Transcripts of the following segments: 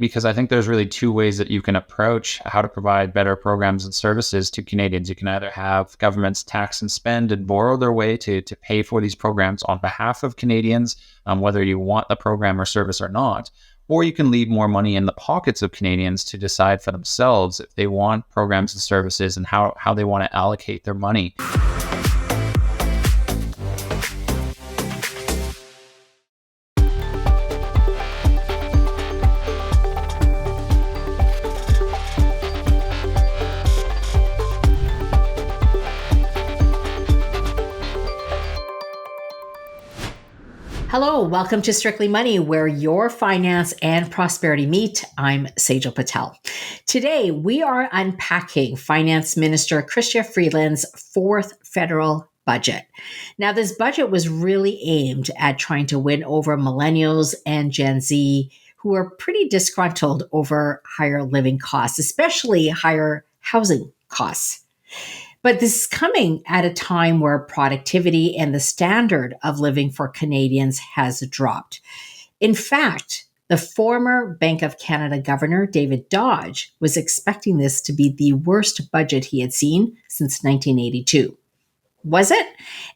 because I think there's really two ways that you can approach how to provide better programs and services to Canadians. You can either have governments tax and spend and borrow their way to pay for these programs on behalf of Canadians, whether you want the program or service or not, or you can leave more money in the pockets of Canadians to decide for themselves if they want programs and services and how they want to allocate their money. Hello, welcome to Strictly Money, where your finance and prosperity meet. I'm Saijal Patel. Today, we are unpacking Finance Minister Chrystia Freeland's fourth federal budget. Now, this budget was really aimed at trying to win over millennials and Gen Z, who are pretty disgruntled over higher living costs, especially higher housing costs. But this is coming at a time where productivity and the standard of living for Canadians has dropped. In fact, the former Bank of Canada Governor, David Dodge, was expecting this to be the worst budget he had seen since 1982. Was it?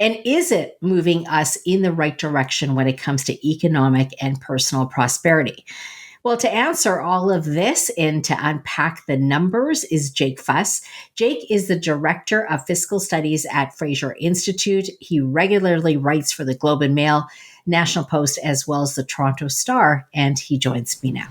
And is it moving us in the right direction when it comes to economic and personal prosperity? Well, to answer all of this and to unpack the numbers is Jake Fuss. Jake is the Director of Fiscal Studies at Fraser Institute. He regularly writes for the Globe and Mail, National Post, as well as the Toronto Star, and he joins me now.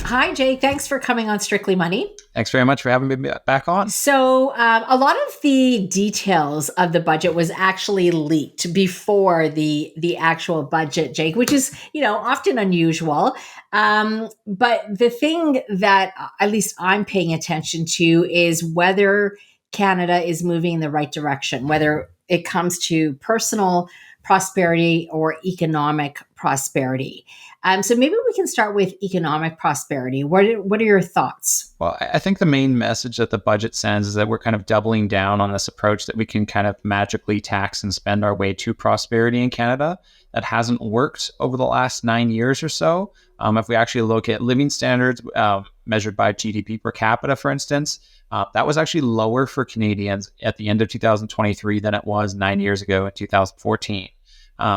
Hi, Jake. Thanks for coming on Strictly Money. Thanks very much for having me back on. So a lot of the details of the budget was actually leaked before the actual budget, Jake, which is, often unusual. But the thing that at least I'm paying attention to is whether Canada is moving in the right direction, whether it comes to personal prosperity or economic prosperity. So maybe we can start with economic prosperity. What are your thoughts? Well, I think the main message that the budget sends is that we're kind of doubling down on this approach that we can kind of magically tax and spend our way to prosperity in Canada. That hasn't worked over the last 9 years or so. If we actually look at living standards measured by GDP per capita, for instance, that was actually lower for Canadians at the end of 2023 than it was 9 years ago in 2014.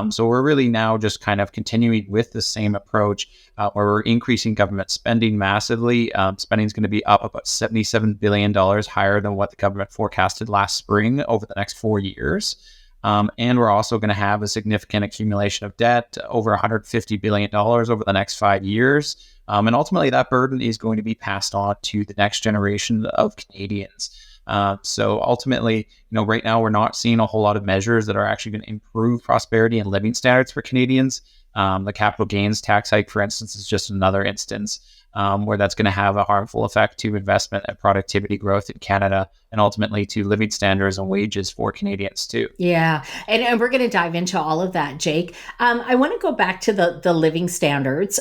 So we're really now just kind of continuing with the same approach where we're increasing government spending massively. Spending is going to be up about $77 billion higher than what the government forecasted last spring over the next 4 years. And we're also going to have a significant accumulation of debt, over $150 billion over the next 5 years. And ultimately, that burden is going to be passed on to the next generation of Canadians. So ultimately, right now we're not seeing a whole lot of measures that are actually going to improve prosperity and living standards for Canadians. The capital gains tax hike, for instance, is just another instance where that's going to have a harmful effect to investment and productivity growth in Canada and ultimately to living standards and wages for Canadians too. Yeah. And we're going to dive into all of that, Jake. I want to go back to the living standards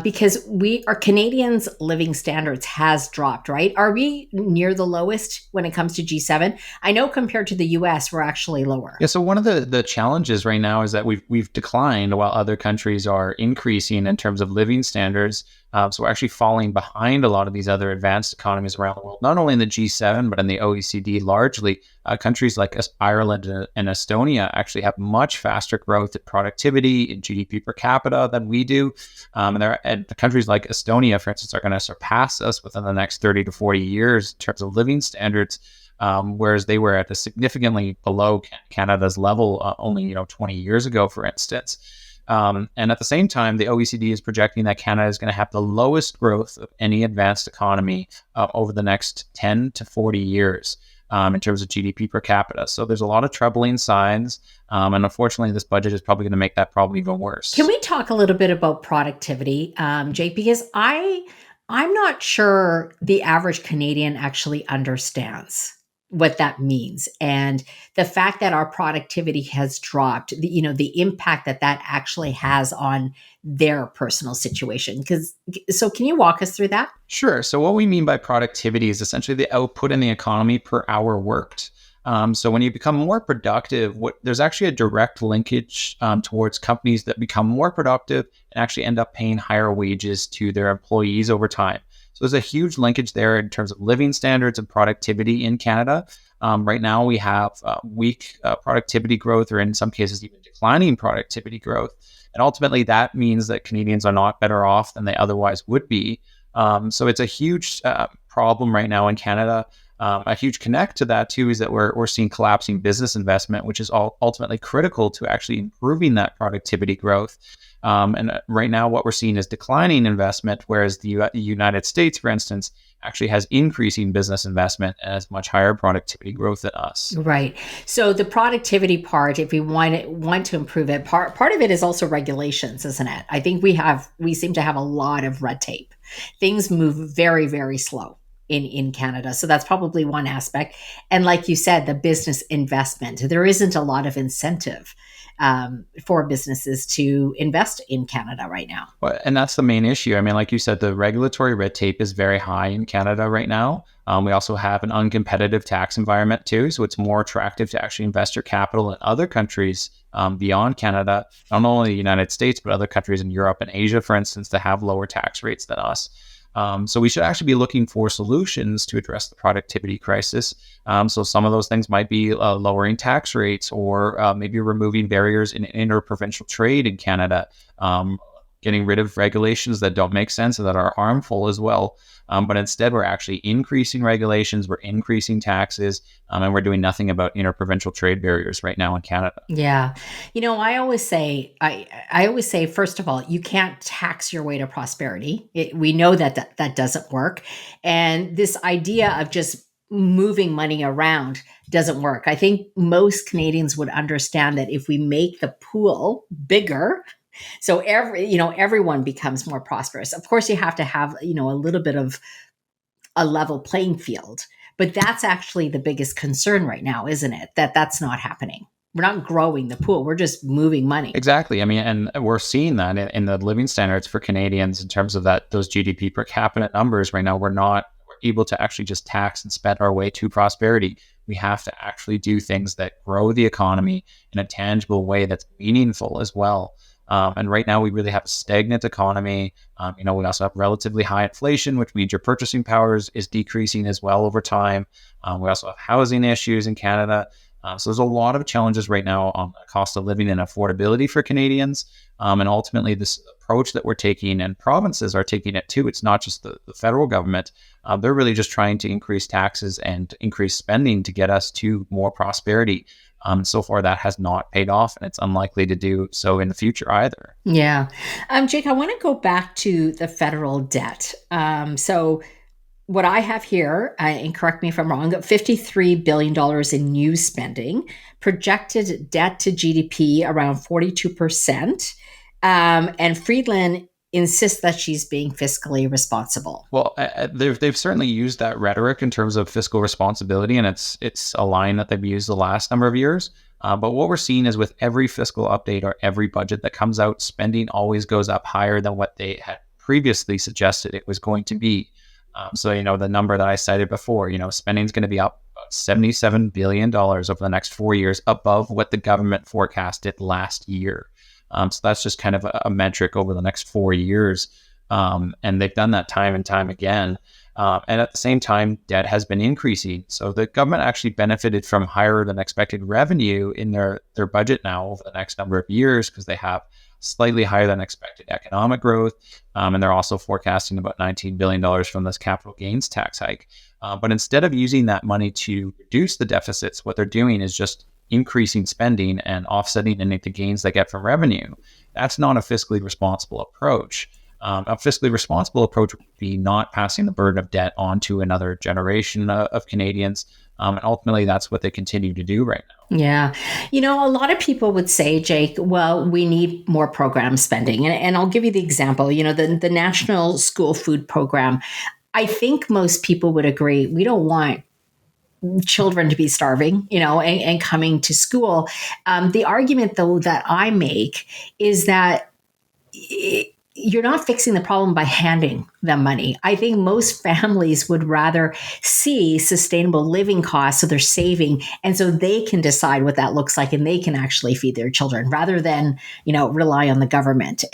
because our Canadians' living standards has dropped, right? Are we near the lowest when it comes to G7? I know compared to the US, we're actually lower. Yeah. So one of the challenges right now is that we've declined while other countries are increasing in terms of living standards. So we're actually falling behind a lot of these other advanced economies around the world, not only in the G7, but in the OECD largely. Countries like Ireland and Estonia actually have much faster growth in productivity in GDP per capita than we do. And countries like Estonia, for instance, are going to surpass us within the next 30 to 40 years in terms of living standards. Whereas they were at a significantly below Canada's level only 20 years ago, for instance. And at the same time, the OECD is projecting that Canada is going to have the lowest growth of any advanced economy over the next 10 to 40 years in terms of GDP per capita. So there's a lot of troubling signs. And unfortunately, this budget is probably going to make that problem even worse. Can we talk a little bit about productivity, Jake? Because I'm not sure the average Canadian actually understands what that means. And the fact that our productivity has dropped, the impact that actually has on their personal situation. So can you walk us through that? Sure. So what we mean by productivity is essentially the output in the economy per hour worked. So when you become more productive, there's actually a direct linkage towards companies that become more productive and actually end up paying higher wages to their employees over time. So there's a huge linkage there in terms of living standards and productivity in Canada. Right now, we have weak productivity growth, or in some cases, even declining productivity growth. And ultimately, that means that Canadians are not better off than they otherwise would be. So it's a huge problem right now in Canada. A huge connect to that, too, is that we're seeing collapsing business investment, which is ultimately critical to actually improving that productivity growth. And right now, what we're seeing is declining investment, whereas the United States, for instance, actually has increasing business investment and has much higher productivity growth than us. Right. So the productivity part, if we want to improve it, part of it is also regulations, isn't it? I think we seem to have a lot of red tape. Things move very, very slow in Canada. So that's probably one aspect. And like you said, the business investment, there isn't a lot of incentive for businesses to invest in Canada right now. Well, and that's the main issue. I mean, like you said, the regulatory red tape is very high in Canada right now. We also have an uncompetitive tax environment too, so it's more attractive to actually invest your capital in other countries beyond Canada, not only the United States, but other countries in Europe and Asia, for instance, that have lower tax rates than us. So we should actually be looking for solutions to address the productivity crisis. So some of those things might be lowering tax rates, or maybe removing barriers in interprovincial trade in Canada, getting rid of regulations that don't make sense and that are harmful as well. But instead, we're actually increasing regulations, we're increasing taxes, and we're doing nothing about interprovincial trade barriers right now in Canada. Yeah. I always say, I always say, first of all, you can't tax your way to prosperity. We know that doesn't work. And this idea of just moving money around doesn't work. I think most Canadians would understand that if we make the pool bigger, so everyone becomes more prosperous. Of course, you have to have, a little bit of a level playing field, but that's actually the biggest concern right now, isn't it? That's not happening. We're not growing the pool. We're just moving money. Exactly. I mean, and we're seeing that in the living standards for Canadians in terms of those GDP per capita numbers right now. We're able to actually just tax and spend our way to prosperity. We have to actually do things that grow the economy in a tangible way that's meaningful as well. And right now, we really have a stagnant economy. We also have relatively high inflation, which means your purchasing power is decreasing as well over time. We also have housing issues in Canada. So there's a lot of challenges right now on the cost of living and affordability for Canadians. And ultimately, this approach that we're taking, and provinces are taking it too, it's not just the federal government. They're really just trying to increase taxes and increase spending to get us to more prosperity. So far, that has not paid off, and it's unlikely to do so in the future either. Yeah. Jake, I want to go back to the federal debt. So what I have here, and correct me if I'm wrong, $53 billion in new spending, projected debt to GDP around 42%. And Freeland insists that she's being fiscally responsible. Well, they've certainly used that rhetoric in terms of fiscal responsibility, and it's a line that they've used the last number of years. But what we're seeing is with every fiscal update or every budget that comes out, spending always goes up higher than what they had previously suggested it was going to be. So the number that I cited before, spending is going to be up about $77 billion over the next 4 years, above what the government forecasted last year. So that's just kind of a metric over the next 4 years. And they've done that time and time again. And at the same time, debt has been increasing. So the government actually benefited from higher than expected revenue in their budget now over the next number of years, because they have slightly higher than expected economic growth. And they're also forecasting about $19 billion from this capital gains tax hike. But instead of using that money to reduce the deficits, what they're doing is just increasing spending and offsetting any of the gains they get from revenue. That's not a fiscally responsible approach. A fiscally responsible approach would be not passing the burden of debt on to another generation of Canadians. And ultimately, that's what they continue to do right now. Yeah. A lot of people would say, Jake, well, we need more program spending. And I'll give you the example, the National School Food Program. I think most people would agree we don't want children to be starving, and coming to school. The argument, though, that I make is that you're not fixing the problem by handing them money. I think most families would rather see sustainable living costs so they're saving and so they can decide what that looks like and they can actually feed their children rather than, rely on the government.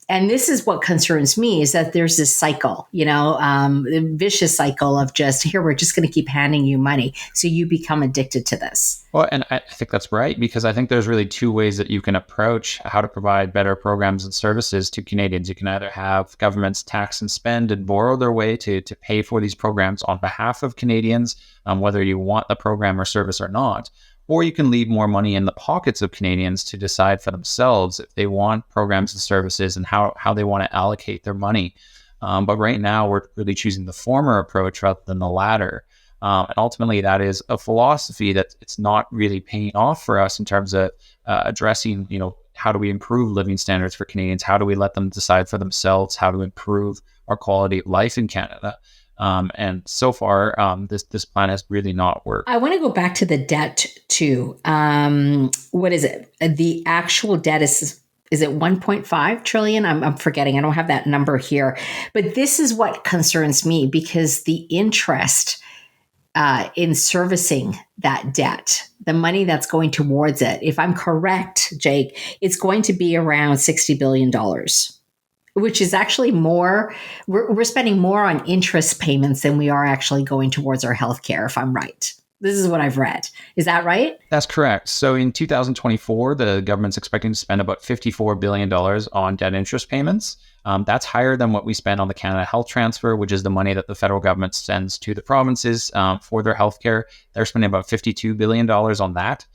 And this is what concerns me is that there's this cycle, the vicious cycle of just here, we're just going to keep handing you money. So you become addicted to this. Well, and I think that's right, because I think there's really two ways that you can approach how to provide better programs and services to Canadians. You can either have governments tax and spend and borrow their way to pay for these programs on behalf of Canadians, whether you want the program or service or not. Or you can leave more money in the pockets of Canadians to decide for themselves if they want programs and services and how they want to allocate their money. But right now, we're really choosing the former approach rather than the latter. And ultimately, that is a philosophy that it's not really paying off for us in terms of addressing, how do we improve living standards for Canadians? How do we let them decide for themselves how to improve our quality of life in Canada? And so far, this plan has really not worked. I want to go back to the debt too. What is it? The actual debt is it 1.5 trillion? I'm forgetting. I don't have that number here. But this is what concerns me because the interest in servicing that debt, the money that's going towards it, if I'm correct, Jake, it's going to be around $60 billion. Which is actually more, we're spending more on interest payments than we are actually going towards our healthcare, if I'm right. This is what I've read. Is that right? That's correct. So in 2024, the government's expecting to spend about $54 billion on debt interest payments. That's higher than what we spend on the Canada Health Transfer, which is the money that the federal government sends to the provinces for their healthcare. They're spending about $52 billion on that.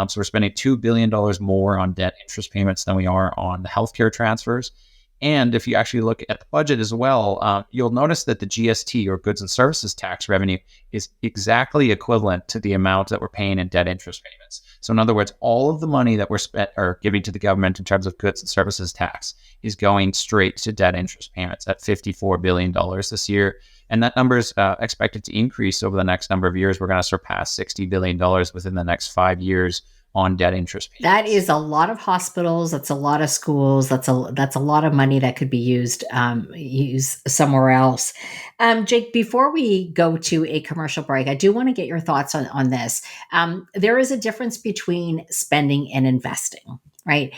So we're spending $2 billion more on debt interest payments than we are on the healthcare transfers. And if you actually look at the budget as well, you'll notice that the GST, or goods and services tax revenue, is exactly equivalent to the amount that we're paying in debt interest payments. So in other words, all of the money that we're giving to the government in terms of goods and services tax is going straight to debt interest payments at $54 billion this year. And that number is expected to increase over the next number of years. We're going to surpass $60 billion within the next 5 years on debt interest payments. That is a lot of hospitals. That's a lot of schools. That's a lot of money that could be used somewhere else. Jake, before we go to a commercial break, I do want to get your thoughts on this. There is a difference between spending and investing, right?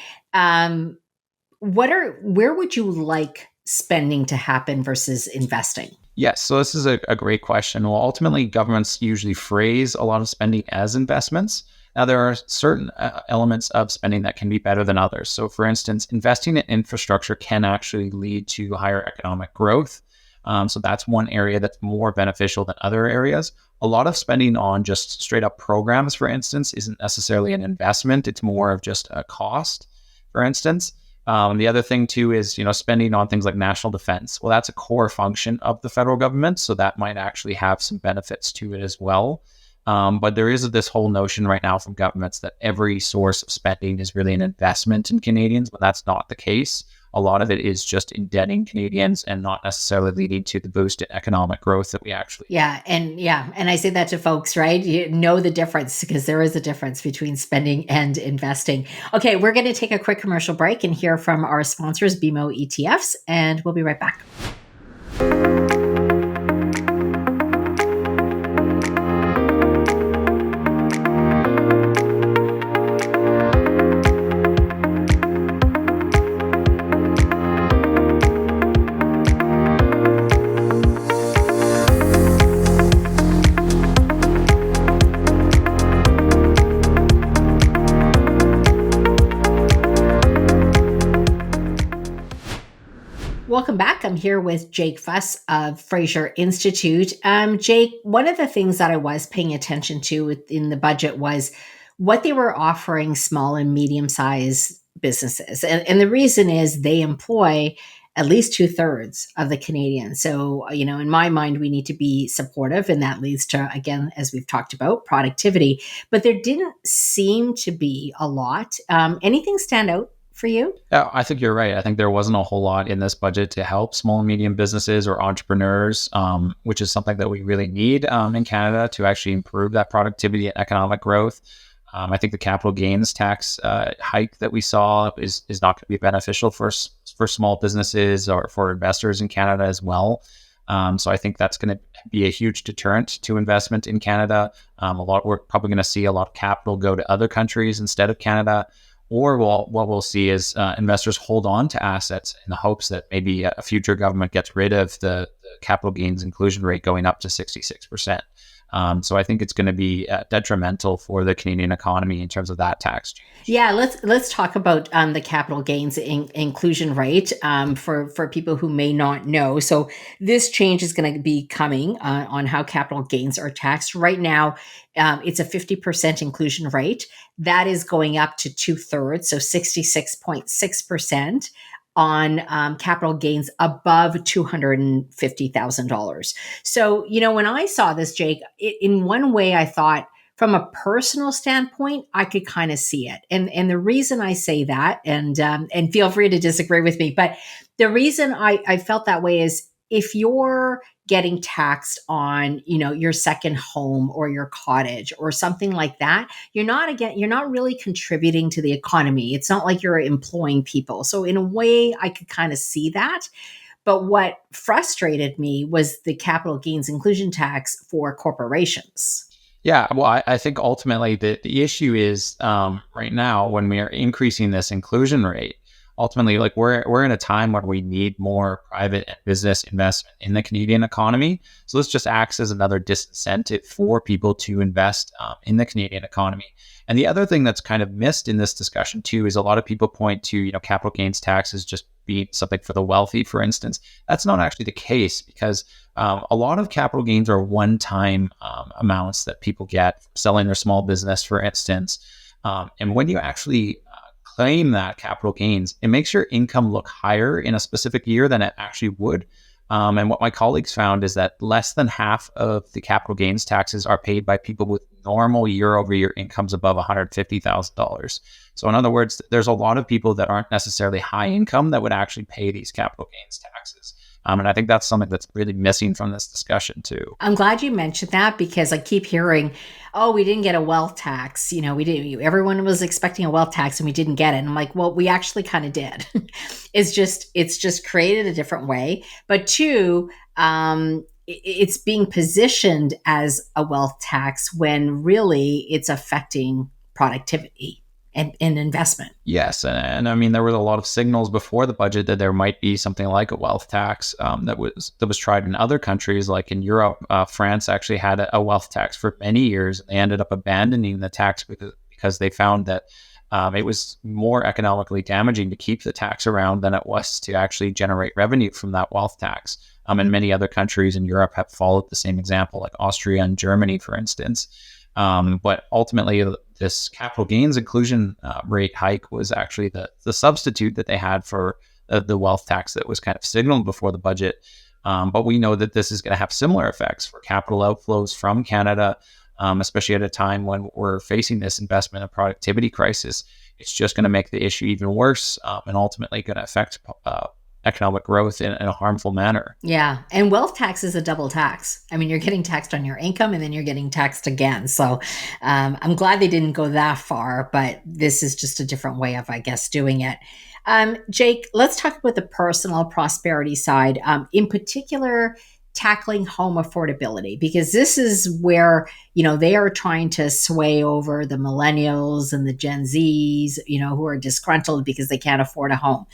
Where would you like spending to happen versus investing? Yes, so this is a great question. Well, ultimately, governments usually phrase a lot of spending as investments. Now, there are certain elements of spending that can be better than others. So, for instance, investing in infrastructure can actually lead to higher economic growth. So that's one area that's more beneficial than other areas. A lot of spending on just straight up programs, for instance, isn't necessarily an investment. It's more of just a cost, for instance. The other thing too is, spending on things like national defense. Well, that's a core function of the federal government, so that might actually have some benefits to it as well. But there is this whole notion right now from governments that every source of spending is really an investment in Canadians, but that's not the case. A lot of it is just indebting Canadians and not necessarily leading to the boost in economic growth that we actually. And I say that to folks, right? You know the difference because there is a difference between spending and investing. Okay, we're going to take a quick commercial break and hear from our sponsors, BMO ETFs, and we'll be right back. Welcome back. I'm here with Jake Fuss of Fraser Institute. Jake, one of the things that I was paying attention to in the budget was what they were offering small and medium-sized businesses. And the reason is they employ at least 2/3 of the Canadians. So, in my mind, we need to be supportive, and that leads to, again, as we've talked about, productivity. But there didn't seem to be a lot. Anything stand out for you? Yeah, I think you're right. I think there wasn't a whole lot in this budget to help small and medium businesses or entrepreneurs, which is something that we really need in Canada to actually improve that productivity and economic growth. I think the capital gains tax hike that we saw is not going to be beneficial for for small businesses or for investors in Canada as well. So I think that's going to be a huge deterrent to investment in Canada. We're probably going to see a lot of capital go to other countries instead of Canada. Or what we'll see is investors hold on to assets in the hopes that maybe a future government gets rid of the capital gains inclusion rate going up to 66%. So I think it's going to be detrimental for the Canadian economy in terms of that tax change. Yeah, let's talk about the capital gains inclusion rate for people who may not know. So this change is going to be coming on how capital gains are taxed. Right now, it's a 50% inclusion rate. That is going up to 2/3, so 66.6% on capital gains above $250,000. So, when I saw this, Jake, in one way I thought, from a personal standpoint, I could kind of see it. And the reason I say that, and feel free to disagree with me, but the reason I felt that way is if you're getting taxed on, your second home or your cottage or something like that, you're not really contributing to the economy. It's not like you're employing people. So in a way, I could kind of see that. But what frustrated me was the capital gains inclusion tax for corporations. Yeah, well, I think ultimately the issue is right now when we are increasing this inclusion rate, ultimately, like we're in a time where we need more private and business investment in the Canadian economy. So this just acts as another disincentive for people to invest in the Canadian economy. And the other thing that's kind of missed in this discussion too is a lot of people point to capital gains taxes just being something for the wealthy, for instance. That's not actually the case because a lot of capital gains are one-time amounts that people get from selling their small business, for instance. And when you actually claim that capital gains, it makes your income look higher in a specific year than it actually would. And what my colleagues found is that less than half of the capital gains taxes are paid by people with normal year-over-year incomes above $150,000. So in other words, there's a lot of people that aren't necessarily high income that would actually pay these capital gains taxes. And I think that's something that's really missing from this discussion too. I'm glad you mentioned that because I keep hearing, oh, we didn't get a wealth tax. We didn't. Everyone was expecting a wealth tax and we didn't get it. And I'm like, well, we actually kind of did. It's just created a different way. But two, it's being positioned as a wealth tax when really it's affecting productivity and investment. Yes, and I mean there were a lot of signals before the budget that there might be something like a wealth tax that was tried in other countries, like in Europe. France actually had a wealth tax for many years, and they ended up abandoning the tax because they found that it was more economically damaging to keep the tax around than it was to actually generate revenue from that wealth tax. And many other countries in Europe have followed the same example, like Austria and Germany, for instance. But ultimately, this capital gains inclusion rate hike was actually the substitute that they had for the wealth tax that was kind of signaled before the budget. But we know that this is going to have similar effects for capital outflows from Canada, especially at a time when we're facing this investment and productivity crisis. It's just going to make the issue even worse and ultimately going to affect economic growth in a harmful manner. Yeah. And wealth tax is a double tax. I mean, you're getting taxed on your income and then you're getting taxed again. So I'm glad they didn't go that far, but this is just a different way of, I guess, doing it. Jake, let's talk about the personal prosperity side, in particular, tackling home affordability, because this is where, they are trying to sway over the millennials and the Gen Zs, who are disgruntled because they can't afford a home.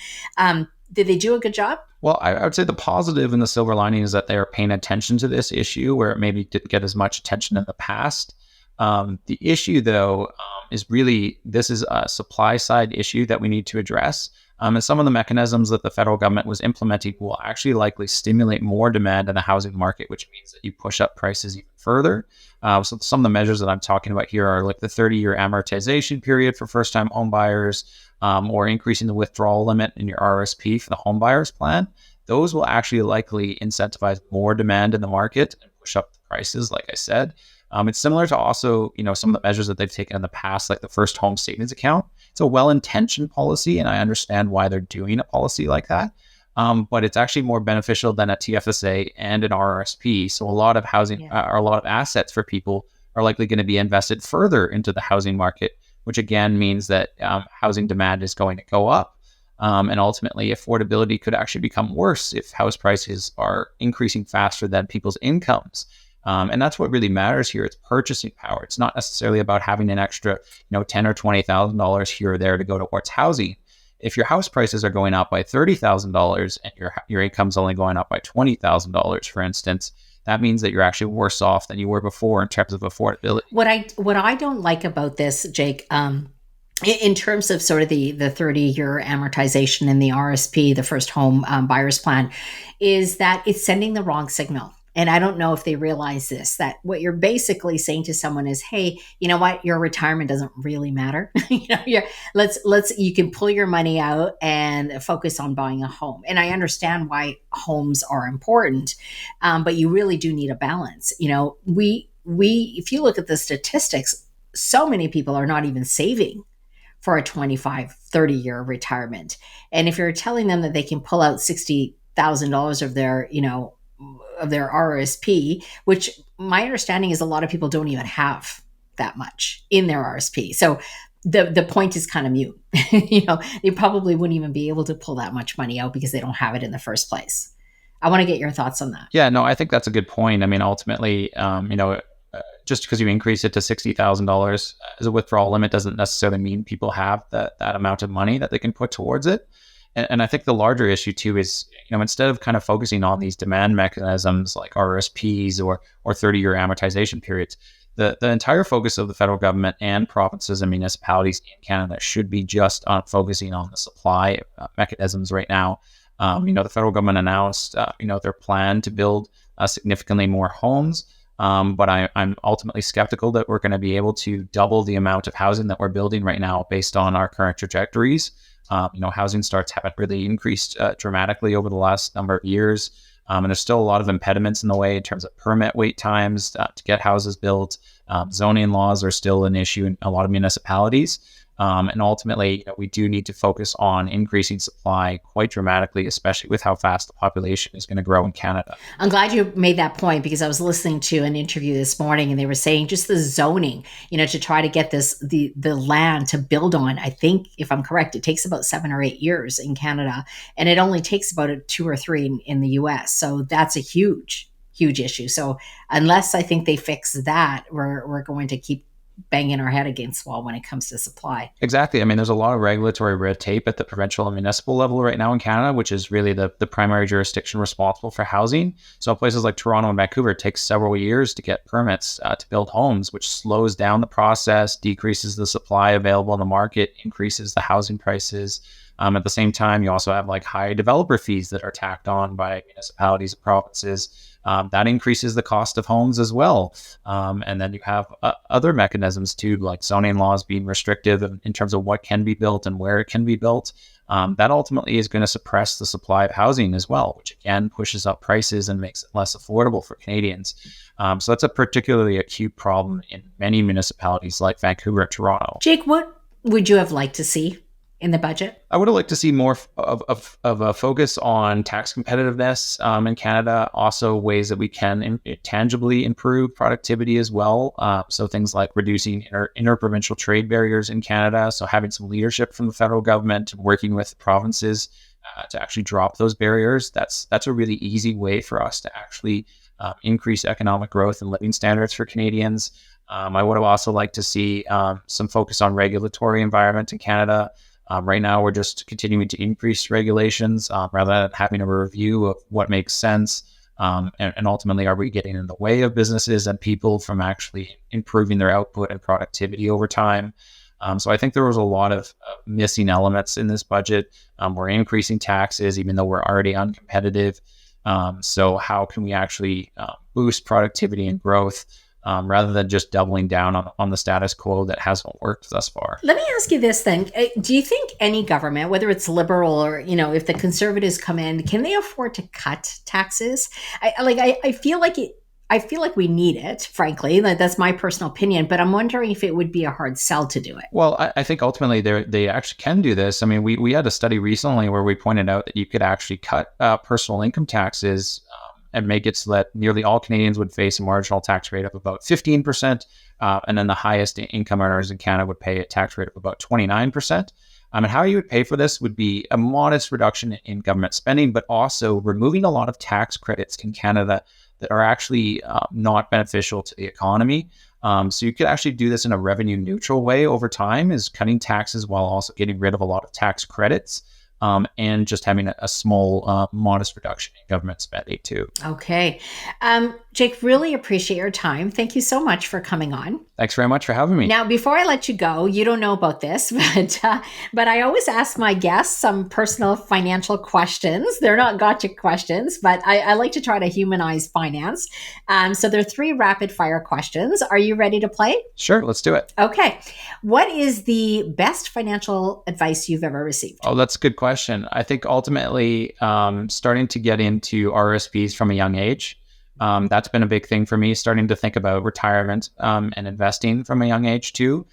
Did they do a good job? Well, I would say the positive and the silver lining is that they are paying attention to this issue where it maybe didn't get as much attention in the past. The issue, though, is really this is a supply side issue that we need to address. And some of the mechanisms that the federal government was implementing will actually likely stimulate more demand in the housing market, which means that you push up prices even further. So some of the measures that I'm talking about here are like the 30-year amortization period for first-time home buyers, or increasing the withdrawal limit in your RSP for the home buyers plan. Those will actually likely incentivize more demand in the market and push up the prices, like I said. It's similar to also, some of the measures that they've taken in the past, like the first home savings account. It's a well-intentioned policy, and I understand why they're doing a policy like that. But it's actually more beneficial than a TFSA and an RRSP. So a lot of housing, or a lot of assets for people are likely going to be invested further into the housing market, which again means that housing demand is going to go up. And ultimately, affordability could actually become worse if house prices are increasing faster than people's incomes. And that's what really matters here. It's purchasing power. It's not necessarily about having an extra, $10,000 or $20,000 here or there to go towards housing. If your house prices are going up by $30,000 and your income's only going up by $20,000, for instance, that means that you're actually worse off than you were before in terms of affordability. What I don't like about this, Jake, in terms of sort of the 30-year amortization in the RSP, the first home buyer's plan, is that it's sending the wrong signal. And I don't know if they realize this, that what you're basically saying to someone is, hey, you know what, your retirement doesn't really matter. You can pull your money out and focus on buying a home. And I understand why homes are important, but you really do need a balance. If you look at the statistics, so many people are not even saving for a 25, 30-year retirement. And if you're telling them that they can pull out $60,000 of their RSP, which my understanding is a lot of people don't even have that much in their RSP. So the point is kind of mute. They probably wouldn't even be able to pull that much money out because they don't have it in the first place. I want to get your thoughts on that. Yeah, no, I think that's a good point. I mean, ultimately, just because you increase it to $60,000 as a withdrawal limit doesn't necessarily mean people have that amount of money that they can put towards it. And I think the larger issue too is, instead of kind of focusing on these demand mechanisms like RSPs or 30-year amortization periods, the entire focus of the federal government and provinces and municipalities in Canada should be just on focusing on the supply mechanisms right now. The federal government announced, their plan to build significantly more homes. But I'm ultimately skeptical that we're going to be able to double the amount of housing that we're building right now based on our current trajectories. Housing starts haven't really increased dramatically over the last number of years. And there's still a lot of impediments in the way in terms of permit wait times to get houses built. Zoning laws are still an issue in a lot of municipalities. And ultimately, we do need to focus on increasing supply quite dramatically, especially with how fast the population is going to grow in Canada. I'm glad you made that point because I was listening to an interview this morning and they were saying just the zoning, to try to get the land to build on. I think, if I'm correct, it takes about 7 or 8 years in Canada, and it only takes about 2 or 3 in the US. So that's a huge issue. So unless I think they fix that, we're going to keep banging our head against the wall when it comes to supply. Exactly. I mean, there's a lot of regulatory red tape at the provincial and municipal level right now in Canada, which is really the primary jurisdiction responsible for housing. So places like Toronto and Vancouver, it takes several years to get permits to build homes, which slows down the process, decreases the supply available in the market, increases the housing prices. At the same time, you also have like high developer fees that are tacked on by municipalities and provinces. That increases the cost of homes as well. And then you have other mechanisms too, like zoning laws being restrictive in terms of what can be built and where it can be built. That ultimately is going to suppress the supply of housing as well, which again pushes up prices and makes it less affordable for Canadians. So that's a particularly acute problem in many municipalities like Vancouver and Toronto. Jake, what would you have liked to see in the budget? I would have liked to see more of a focus on tax competitiveness in Canada, also ways that we can tangibly improve productivity as well. So things like reducing interprovincial trade barriers in Canada. So having some leadership from the federal government, working with provinces to actually drop those barriers. That's a really easy way for us to actually increase economic growth and living standards for Canadians. I would have also liked to see some focus on regulatory environment in Canada. Right now, we're just continuing to increase regulations rather than having a review of what makes sense. And ultimately, are we getting in the way of businesses and people from actually improving their output and productivity over time? So I think there was a lot of missing elements in this budget. We're increasing taxes, even though we're already uncompetitive. So how can we actually boost productivity and growth? Rather than just doubling down on the status quo that hasn't worked thus far. Let me ask you this then. Do you think any government, whether it's liberal or, if the Conservatives come in, can they afford to cut taxes? I feel like we need it, frankly. That's my personal opinion, but I'm wondering if it would be a hard sell to do it. Well, I think ultimately they actually can do this. I mean, we had a study recently where we pointed out that you could actually cut personal income taxes and make it so that nearly all Canadians would face a marginal tax rate of about 15%, and then the highest income earners in Canada would pay a tax rate of about 29%. And how you would pay for this would be a modest reduction in government spending, but also removing a lot of tax credits in Canada that are actually not beneficial to the economy. So you could actually do this in a revenue neutral way over time, is cutting taxes while also getting rid of a lot of tax credits. And just having a small, modest reduction in government spending too. Okay. Jake, really appreciate your time. Thank you so much for coming on. Thanks very much for having me. Now, before I let you go, you don't know about this, but I always ask my guests some personal financial questions. They're not gotcha questions, but I like to try to humanize finance. So there are 3 rapid fire questions. Are you ready to play? Sure, let's do it. Okay. What is the best financial advice you've ever received? Oh, that's a good question. I think ultimately starting to get into RSPs from a young age. That's been a big thing for me, starting to think about retirement and investing from a young age too.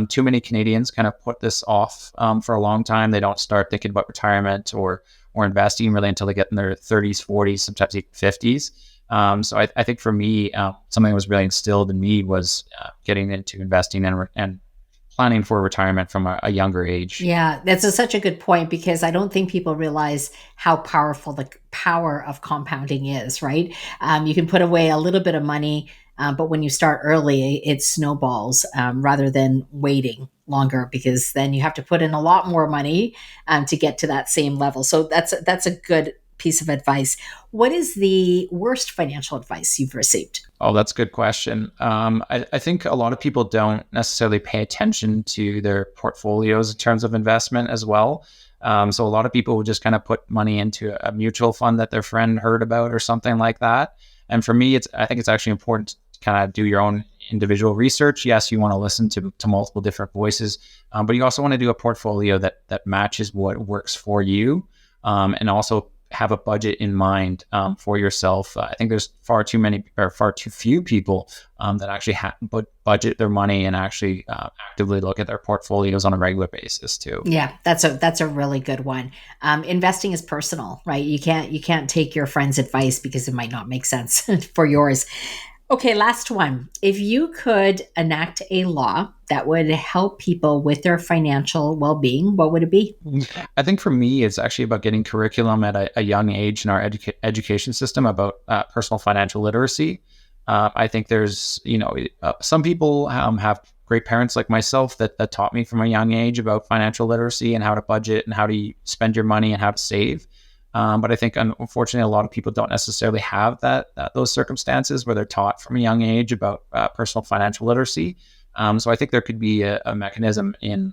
Too many Canadians kind of put this off for a long time. They don't start thinking about retirement or investing really until they get in their 30s, 40s, sometimes even 50s. So I think for me, something that was really instilled in me was getting into investing and planning for retirement from a younger age. Yeah, that's such a good point, because I don't think people realize how powerful the power of compounding is, right? You can put away a little bit of money, but when you start early, it snowballs rather than waiting longer, because then you have to put in a lot more money to get to that same level. So that's a good piece of advice. What is the worst financial advice you've received? Oh, that's a good question. I think a lot of people don't necessarily pay attention to their portfolios in terms of investment as well. So a lot of people will just kind of put money into a mutual fund that their friend heard about or something like that. And for me, I think it's actually important to kind of do your own individual research. Yes, you want to listen to multiple different voices, but you also want to do a portfolio that matches what works for you, and also have a budget in mind for yourself. I think there's far too few people that actually budget their money and actually actively look at their portfolios on a regular basis too. Yeah, that's a really good one. Investing is personal, right? You can't take your friend's advice because it might not make sense for yours. Okay, last one. If you could enact a law that would help people with their financial well-being, what would it be? I think for me, it's actually about getting curriculum at a young age in our education system about personal financial literacy. I think there's, some people have great parents like myself that taught me from a young age about financial literacy and how to budget and how to spend your money and how to save. But I think, unfortunately, a lot of people don't necessarily have those circumstances where they're taught from a young age about personal financial literacy. So I think there could be a mechanism in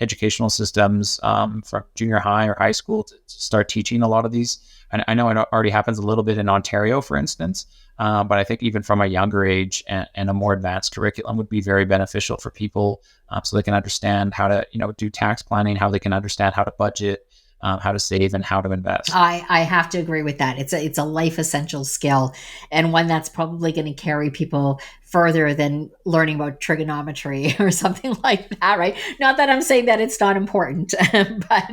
educational systems from junior high or high school to start teaching a lot of these. And I know it already happens a little bit in Ontario, for instance, but I think even from a younger age and a more advanced curriculum would be very beneficial for people, so they can understand how to do tax planning, how they can understand how to budget, how to save, and how to invest. I have to agree with that. It's a life essential skill, and one that's probably going to carry people further than learning about trigonometry or something like that, right? Not that I'm saying that it's not important, but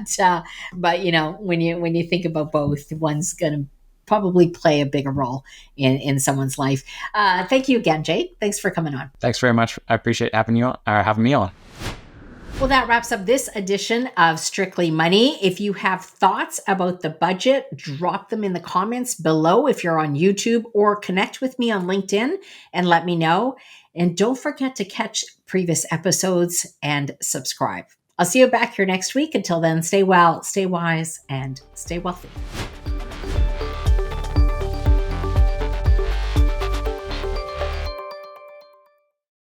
when you think about both, one's going to probably play a bigger role in someone's life. Thank you again, Jake. Thanks for coming on. Thanks very much. I appreciate having me on. Well, that wraps up this edition of Strictly Money. If you have thoughts about the budget, drop them in the comments below if you're on YouTube, or connect with me on LinkedIn and let me know. And don't forget to catch previous episodes and subscribe. I'll see you back here next week. Until then, stay well, stay wise, and stay wealthy.